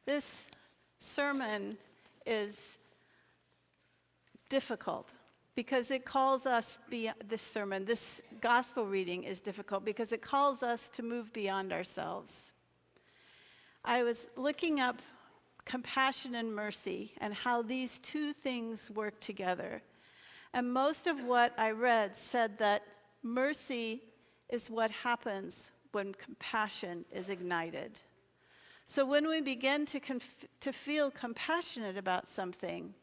This sermon is difficult because it calls us this gospel reading is difficult because it calls us to move beyond ourselves. I was looking up compassion and mercy and how these two things work together. And most of what I read said that mercy is what happens when compassion is ignited. So when we begin to feel compassionate about something,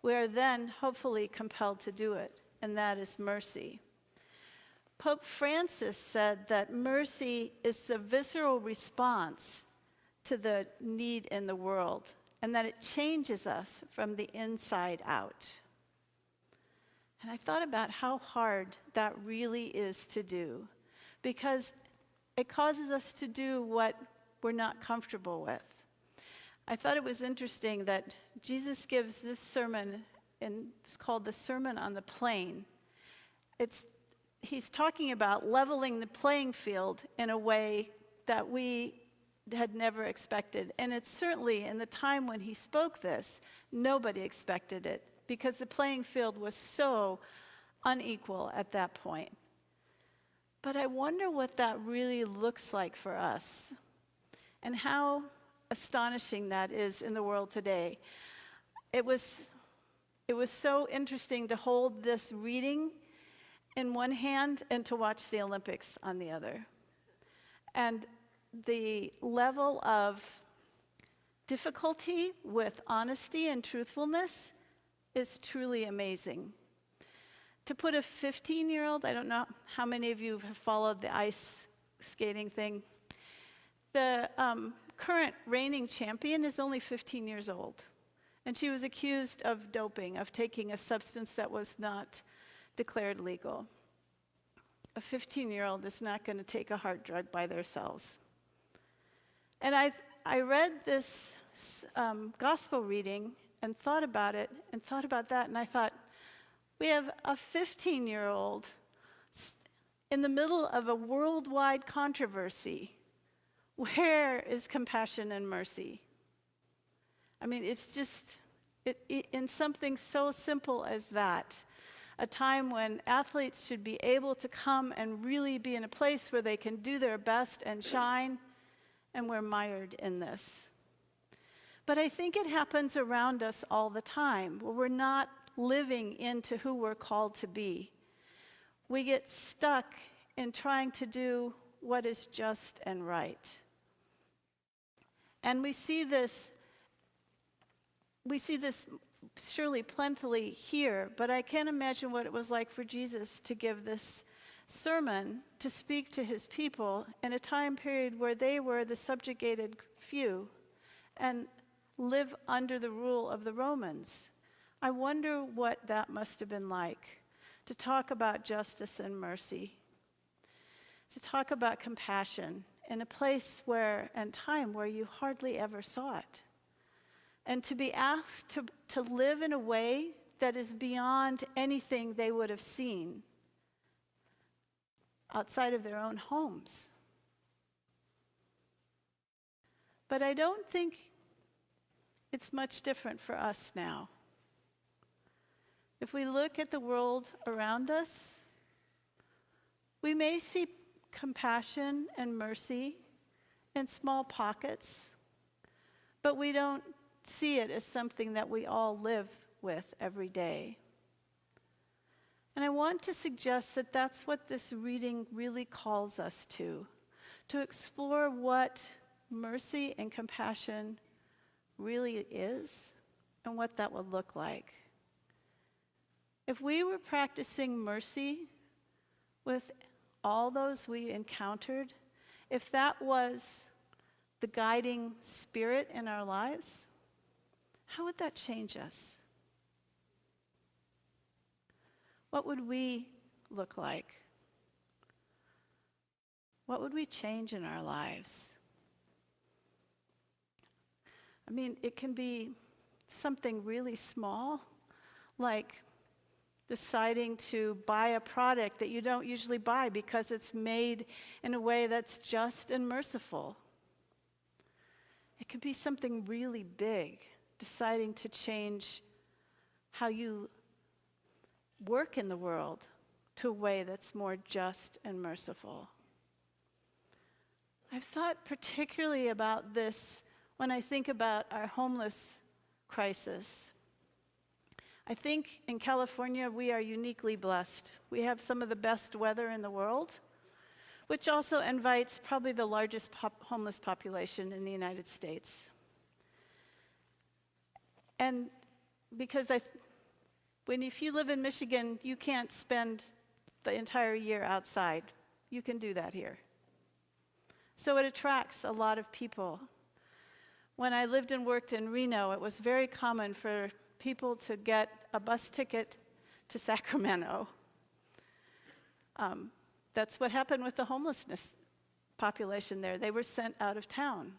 we are then hopefully compelled to do it, and that is mercy. Pope Francis said that mercy is the visceral response to the need in the world, and that it changes us from the inside out. And I thought about how hard that really is to do, because it causes us to do what we're not comfortable with. I thought it was interesting that Jesus gives this sermon, and it's called the Sermon on the Plain. He's talking about leveling the playing field in a way that we had never expected. And it's certainly, in the time when he spoke this, nobody expected it, because the playing field was so unequal at that point. But I wonder what that really looks like for us, and how astonishing that is in the world today. It was so interesting to hold this reading in one hand and to watch the Olympics on the other. And the level of difficulty with honesty and truthfulness is truly amazing. To put a 15-year-old, I don't know how many of you have followed the ice skating thing. The current reigning champion is only 15 years old, and she was accused of doping, of taking a substance that was not declared legal. A 15-year-old is not going to take a hard drug by themselves. And I read this gospel reading and thought about it and thought about that, and I thought, we have a 15-year-old in the middle of a worldwide controversy. Where is compassion and mercy? I mean, it's just, in something so simple as that, a time when athletes should be able to come and really be in a place where they can do their best and shine, and we're mired in this. But I think it happens around us all the time, where we're not living into who we're called to be. We get stuck in trying to do what is just and right. And we see this surely plentifully here, but I can't imagine what it was like for Jesus to give this sermon to speak to his people in a time period where they were the subjugated few and live under the rule of the Romans. I wonder what that must have been like, to talk about justice and mercy, to talk about compassion in a place and time where you hardly ever saw it, and to be asked to live in a way that is beyond anything they would have seen outside of their own homes. But I don't think it's much different for us now. If we look at the world around us, we may see compassion and mercy in small pockets, but we don't see it as something that we all live with every day. And I want to suggest that that's what this reading really calls us to explore what mercy and compassion really is and what that would look like. If we were practicing mercy with all those we encountered, if that was the guiding spirit in our lives, how would that change us? What would we look like? What would we change in our lives? I mean, it can be something really small, like deciding to buy a product that you don't usually buy because it's made in a way that's just and merciful. It It could be something really big, deciding to change how you work in the world to a way that's more just and merciful. I've thought particularly about this when I think about our homeless crisis. I think in California we are uniquely blessed. We have some of the best weather in the world, which also invites probably the largest homeless population in the United States. And because if you live in Michigan, you can't spend the entire year outside. You can do that here. So it attracts a lot of people. When I lived and worked in Reno, it was very common for people to get a bus ticket to Sacramento. That's what happened with the homelessness population there. They were sent out of town.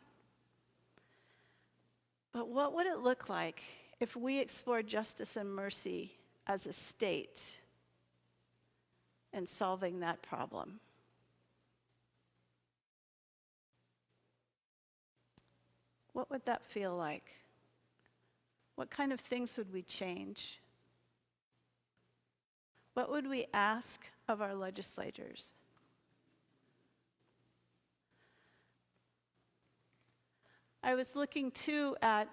But what would it look like if we explored justice and mercy as a state in solving that problem? What would that feel like? What kind of things would we change? What would we ask of our legislators? I was looking too at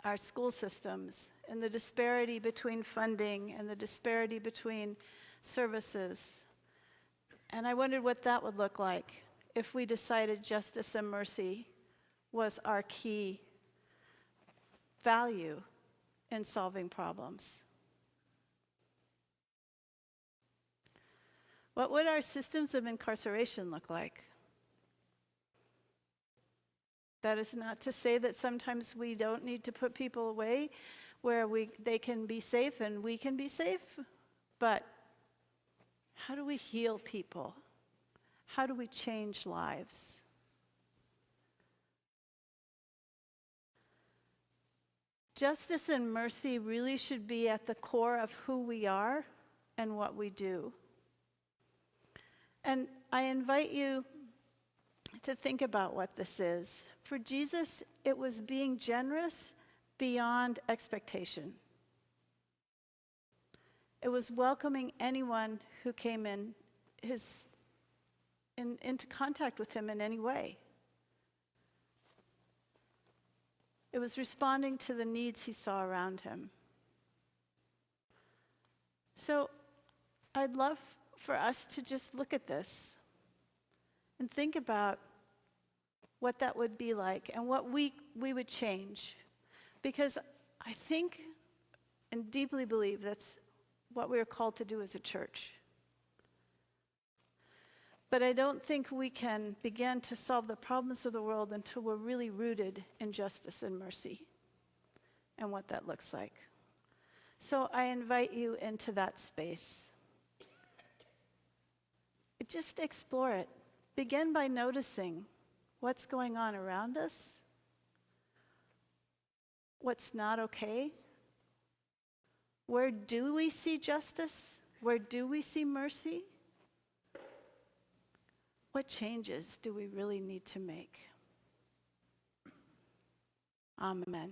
our school systems and the disparity between funding and the disparity between services. And I wondered what that would look like if we decided justice and mercy was our key value in solving problems. What would our systems of incarceration look like? That is not to say that sometimes we don't need to put people away where they can be safe and we can be safe, but how do we heal people? How do we change lives? Justice and mercy really should be at the core of who we are and what we do. And I invite you to think about what this is. For Jesus, it was being generous beyond expectation. It was welcoming anyone who came into contact with him in any way. It was responding to the needs he saw around him. So I'd love for us to just look at this and think about what that would be like and what we would change. Because I think and deeply believe that's what we are called to do as a church. But I don't think we can begin to solve the problems of the world until we're really rooted in justice and mercy and what that looks like. So I invite you into that space. Just explore it. Begin by noticing what's going on around us, what's not okay. Where do we see justice? Where do we see mercy? What changes do we really need to make? Amen.